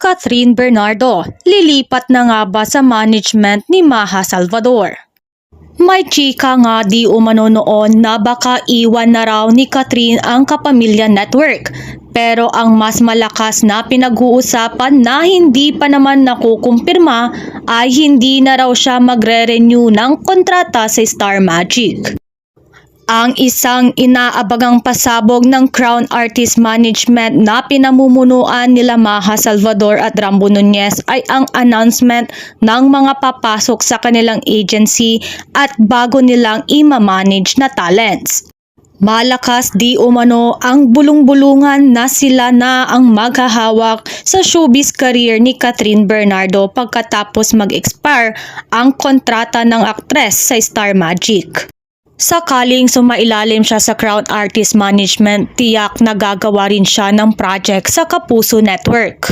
Catherine Bernardo, lilipat na nga ba sa management ni Maha Salvador? May chika nga di umano noon na baka iwan na raw ni Catherine ang Kapamilya Network. Pero ang mas malakas na pinag-uusapan na hindi pa naman nakukumpirma ay hindi na raw siya magre-renew ng kontrata sa Star Magic. Ang isang inaabagang pasabog ng Crown Artist Management na pinamumunuan nila Maha Salvador at Rambo Nunez ay ang announcement ng mga papasok sa kanilang agency at bago nilang i-manage na talents. Malakas di umano ang bulong-bulungan na sila na ang maghahawak sa showbiz career ni Catherine Bernardo pagkatapos mag-expire ang kontrata ng aktres sa Star Magic. Sakaling sumailalim siya sa Crown Artist Management, tiyak na gagawa rin siya ng project sa Kapuso Network.